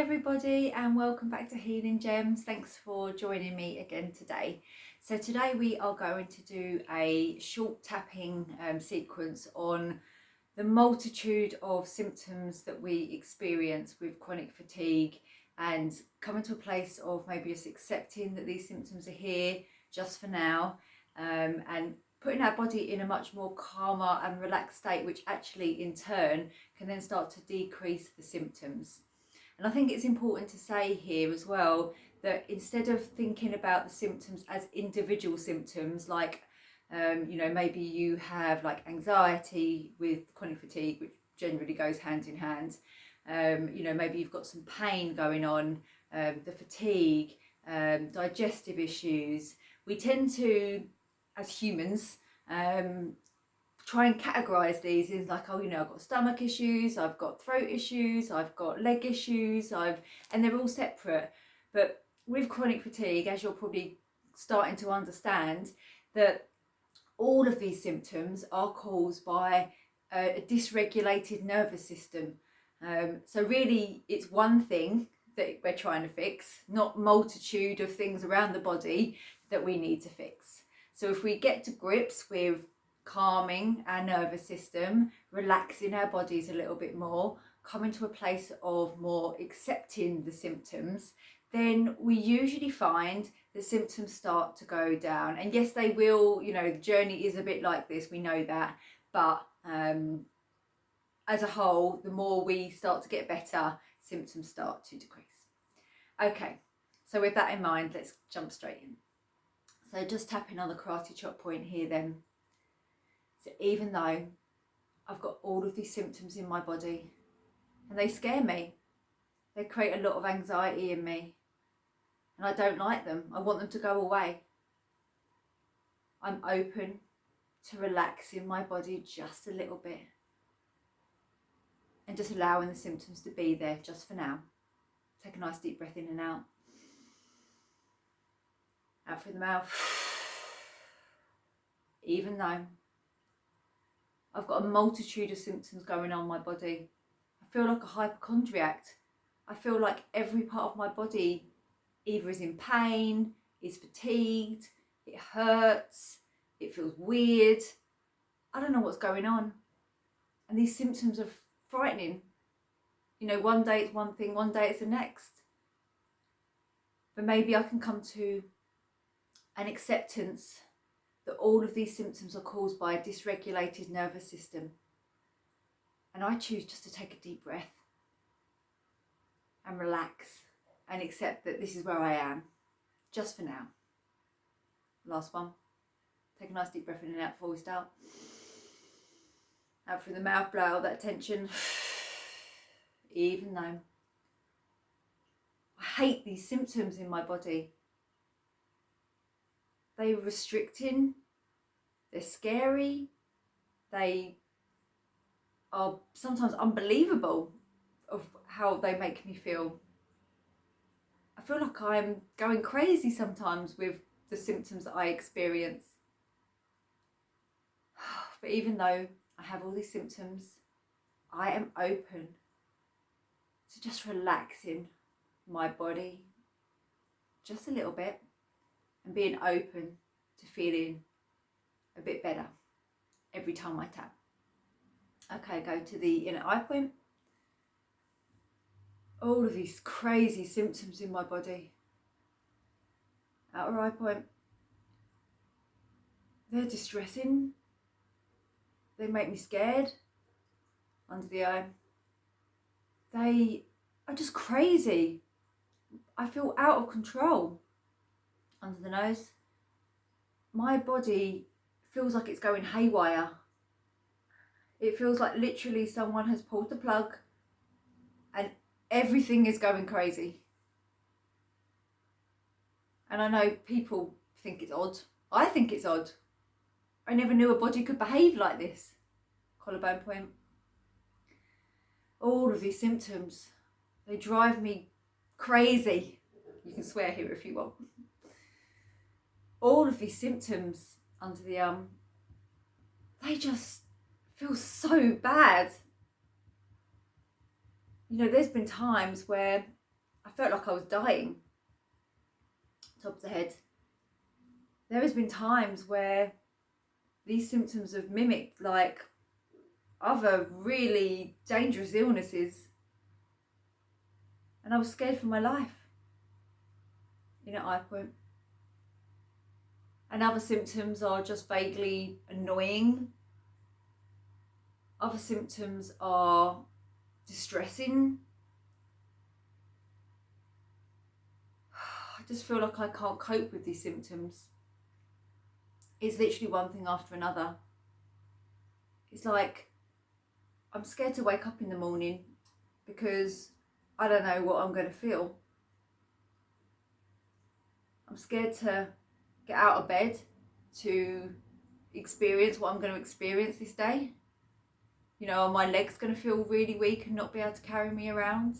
everybody, and welcome back to Healing Gems. Thanks for joining me again today. So today we are going to do a short tapping sequence on the multitude of symptoms that we experience with chronic fatigue, and coming to a place of maybe just accepting that these symptoms are here just for now, and putting our body in a much more calmer and relaxed state, which actually in turn can then start to decrease the symptoms. And I think it's important to say here as well that instead of thinking about the symptoms as individual symptoms, like maybe you have like anxiety with chronic fatigue, which generally goes hand in hand. Maybe you've got some pain going on, the fatigue, digestive issues. We tend to, as humans, try and categorize these in like, I've got stomach issues, I've got throat issues, I've got leg issues, and they're all separate. But with chronic fatigue, as you're probably starting to understand, that all of these symptoms are caused by a dysregulated nervous system. So really it's one thing that we're trying to fix, not multitude of things around the body that we need to fix. So if we get to grips with calming our nervous system, relaxing our bodies a little bit more, coming to a place of more accepting the symptoms, then we usually find the symptoms start to go down. And yes, they will, the journey is a bit like this, we know that, but as a whole, the more we start to get better, symptoms start to decrease. Okay, so with that in mind, let's jump straight in. So just tapping on the karate chop point here then. So even though I've got all of these symptoms in my body and they scare me, they create a lot of anxiety in me and I don't like them, I want them to go away, I'm open to relaxing my body just a little bit and just allowing the symptoms to be there just for now. Take a nice deep breath in and out. Out through the mouth. Even though I've got a multitude of symptoms going on in my body, I feel like a hypochondriac. I feel like every part of my body either is in pain, is fatigued, it hurts, it feels weird. I don't know what's going on. And these symptoms are frightening. One day it's one thing, one day it's the next. But maybe I can come to an acceptance that all of these symptoms are caused by a dysregulated nervous system. And I choose just to take a deep breath and relax and accept that this is where I am, just for now. Last one. Take a nice deep breath in and out before we start. Out through the mouth, blow out that tension. Even though I hate these symptoms in my body. They're restricting, they're scary, they are sometimes unbelievable of how they make me feel. I feel like I'm going crazy sometimes with the symptoms that I experience. But even though I have all these symptoms, I am open to just relaxing my body just a little bit and being open to feeling a bit better every time I tap. Okay, go to the inner eye point. All of these crazy symptoms in my body. Outer eye point. They're distressing. They make me scared. Under the eye. They are just crazy. I feel out of control. Under the nose. My body feels like it's going haywire. It feels like literally someone has pulled the plug and everything is going crazy. And I know people think it's odd. I think it's odd. I never knew a body could behave like this. Collarbone point. All of these symptoms, they drive me crazy. You can swear here if you want. All of these symptoms under the arm, they just feel so bad. There's been times where I felt like I was dying. Top of the head. There has been times where these symptoms have mimicked like other really dangerous illnesses, and I was scared for my life in an eye point. And other symptoms are just vaguely annoying. Other symptoms are distressing. I just feel like I can't cope with these symptoms. It's literally one thing after another. It's like I'm scared to wake up in the morning because I don't know what I'm going to feel. I'm scared to get out of bed to experience what I'm going to experience this day. You know, are my legs going to feel really weak and not be able to carry me around?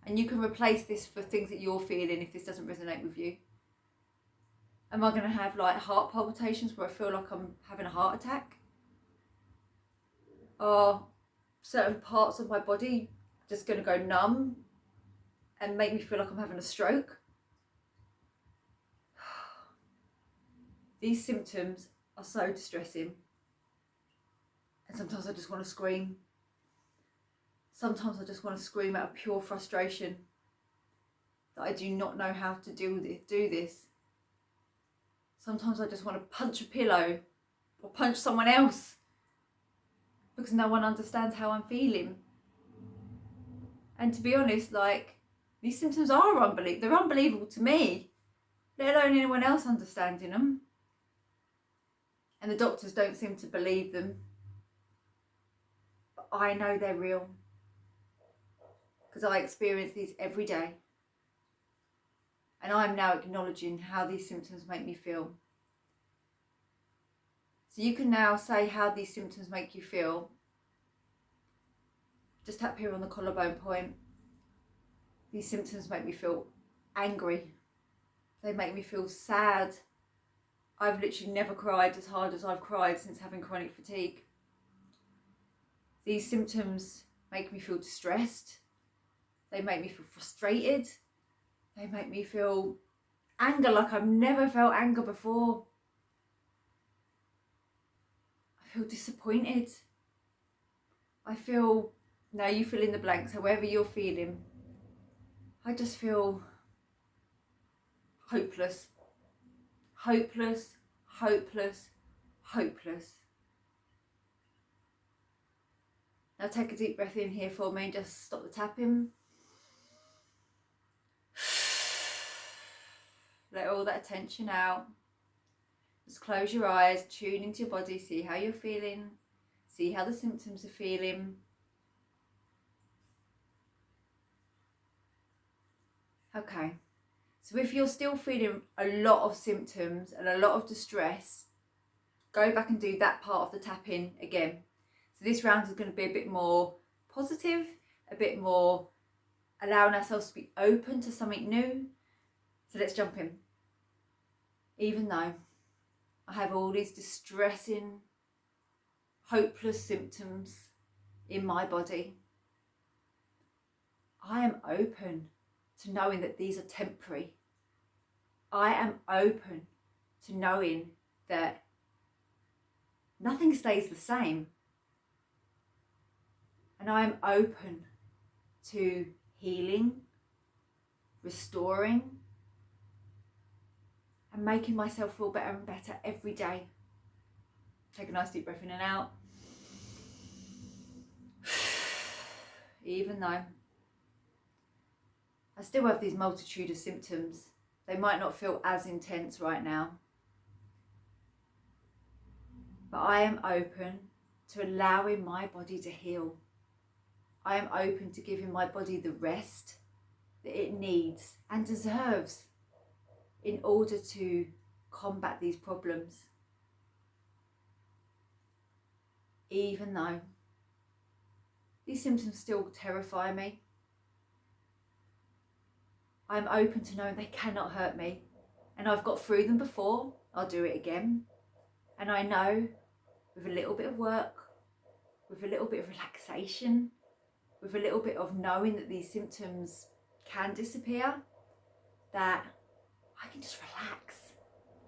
And you can replace this for things that you're feeling if this doesn't resonate with you. Am I going to have like heart palpitations where I feel like I'm having a heart attack? Are certain parts of my body just going to go numb and make me feel like I'm having a stroke? These symptoms are so distressing. And sometimes I just want to scream. Sometimes I just want to scream out of pure frustration that I do not know how to do this. Sometimes I just want to punch a pillow or punch someone else because no one understands how I'm feeling. And to be honest, like, these symptoms are unbelievable. They're unbelievable to me, let alone anyone else understanding them. And the doctors don't seem to believe them. But I know they're real because I experience these every day. And I'm now acknowledging how these symptoms make me feel. So you can now say how these symptoms make you feel. Just tap here on the collarbone point. These symptoms make me feel angry. They make me feel sad. I've literally never cried as hard as I've cried since having chronic fatigue. These symptoms make me feel distressed. They make me feel frustrated. They make me feel anger like I've never felt anger before. I feel disappointed. I feel, now you fill in the blanks, however you're feeling. I just feel hopeless. Hopeless, hopeless, hopeless. Now take a deep breath in here for me, just stop the tapping. Let all that tension out. Just close your eyes, tune into your body, see how you're feeling, see how the symptoms are feeling. Okay, so if you're still feeling a lot of symptoms and a lot of distress, go back and do that part of the tapping again. So this round is going to be a bit more positive, a bit more allowing ourselves to be open to something new. So let's jump in. Even though I have all these distressing, hopeless symptoms in my body, I am open to knowing that these are temporary. I am open to knowing that nothing stays the same. And I am open to healing, restoring, and making myself feel better and better every day. Take a nice deep breath in and out. Even though I still have these multitude of symptoms, they might not feel as intense right now. But I am open to allowing my body to heal. I am open to giving my body the rest that it needs and deserves in order to combat these problems. Even though these symptoms still terrify me, I'm open to knowing they cannot hurt me. And I've got through them before, I'll do it again. And I know with a little bit of work, with a little bit of relaxation, with a little bit of knowing that these symptoms can disappear, that I can just relax.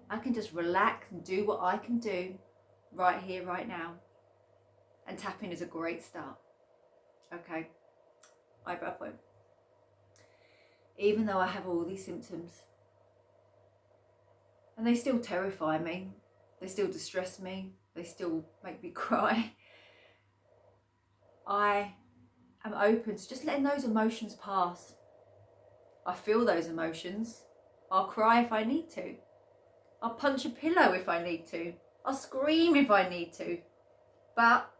I can just relax and do what I can do right here, right now. And tapping is a great start. Okay, eyebrow point. Even though I have all these symptoms, and they still terrify me, they still distress me, they still make me cry, I am open to just letting those emotions pass. I feel those emotions. I'll cry if I need to. I'll punch a pillow if I need to. I'll scream if I need to. But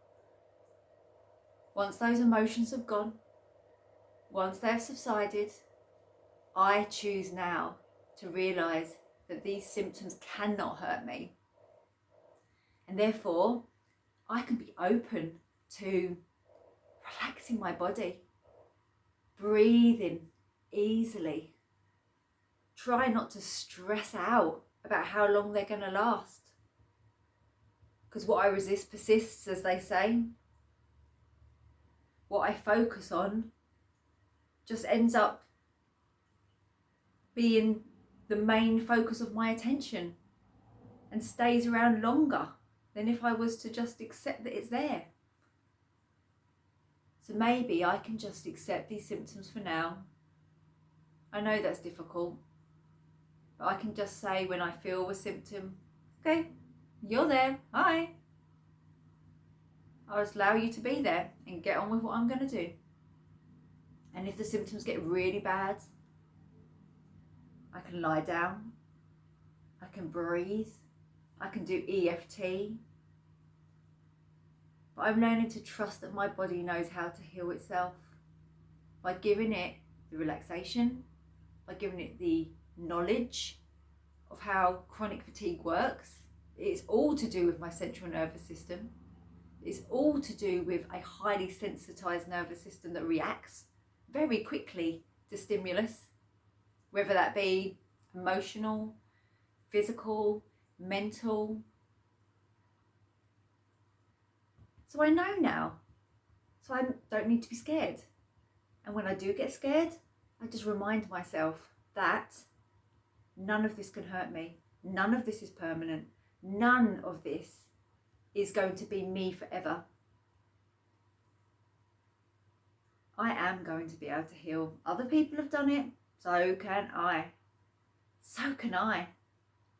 once those emotions have gone, once they've subsided, I choose now to realise that these symptoms cannot hurt me. And therefore, I can be open to relaxing my body, breathing easily. Try not to stress out about how long they're going to last. Because what I resist persists, as they say. What I focus on just ends up being the main focus of my attention and stays around longer than if I was to just accept that it's there. So maybe I can just accept these symptoms for now. I know that's difficult, but I can just say when I feel a symptom, okay, you're there, hi. I'll just allow you to be there and get on with what I'm going to do. And if the symptoms get really bad, I can lie down, I can breathe, I can do EFT. But I'm learning to trust that my body knows how to heal itself by giving it the relaxation, by giving it the knowledge of how chronic fatigue works. It's all to do with my central nervous system. It's all to do with a highly sensitized nervous system that reacts very quickly to stimulus, whether that be emotional, physical, mental. So I know now. So I don't need to be scared. And when I do get scared, I just remind myself that none of this can hurt me. None of this is permanent. None of this is going to be me forever. I am going to be able to heal. Other people have done it, so can I. So can I.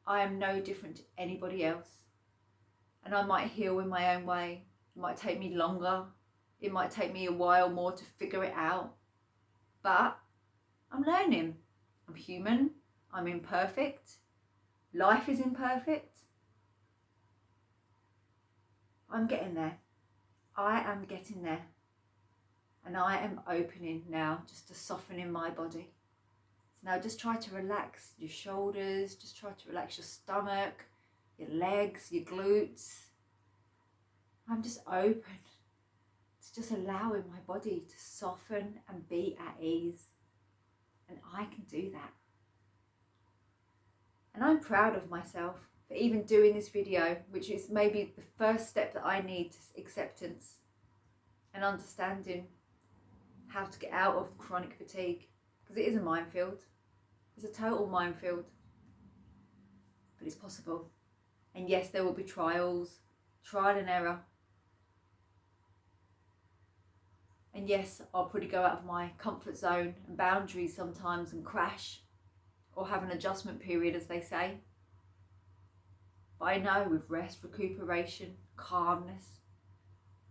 I am no different to anybody else. And I might heal in my own way. It might take me longer. It might take me a while more to figure it out. But I'm learning. I'm human. I'm imperfect. Life is imperfect. I'm getting there. I am getting there. And I am opening now just to soften in my body. So now just try to relax your shoulders. Just try to relax your stomach, your legs, your glutes. I'm just open to just allowing my body to soften and be at ease. And I can do that. And I'm proud of myself for even doing this video, which is maybe the first step that I need to acceptance and understanding how to get out of chronic fatigue, because it is a minefield. It's a total minefield, but it's possible. And yes, there will be trial and error. And yes, I'll probably go out of my comfort zone and boundaries sometimes and crash, or have an adjustment period, as they say. But I know with rest, recuperation, calmness,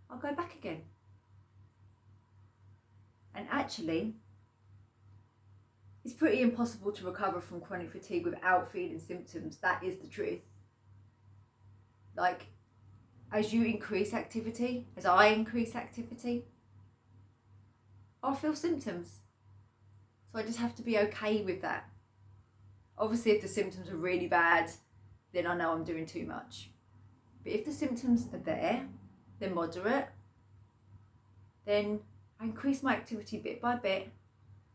I'll go back again. And actually, it's pretty impossible to recover from chronic fatigue without feeling symptoms. That is the truth. Like, as you increase activity, as I increase activity, I'll feel symptoms. So I just have to be okay with that. Obviously, if the symptoms are really bad, then I know I'm doing too much. But if the symptoms are there, they're moderate, then I increase my activity bit by bit,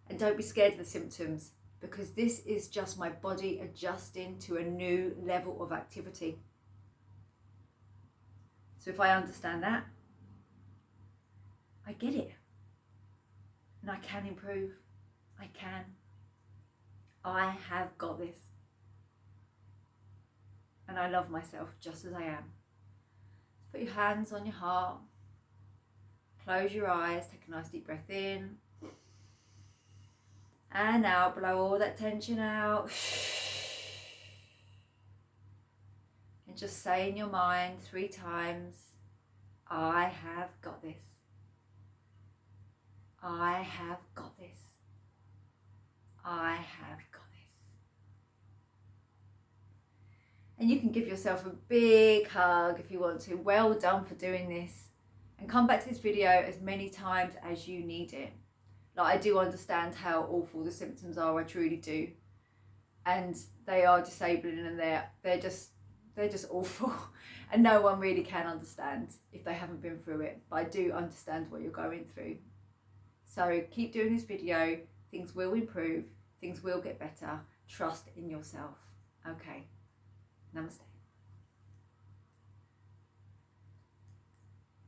and don't be scared of the symptoms, because this is just my body adjusting to a new level of activity. So if I understand that, I get it, and I can improve. I can. I have got this. And I love myself just as I am. Put your hands on your heart. Close your eyes. Take a nice deep breath in. And out. Blow all that tension out. And just say in your mind 3 times, I have got this. I have got this. I have got this. And you can give yourself a big hug if you want to. Well done for doing this. And come back to this video as many times as you need it. Like, I do understand how awful the symptoms are, I truly do. And they are disabling, and they're just awful. And no one really can understand if they haven't been through it. But I do understand what you're going through. So keep doing this video. Things will improve. Things will get better. Trust in yourself. Okay. Namaste.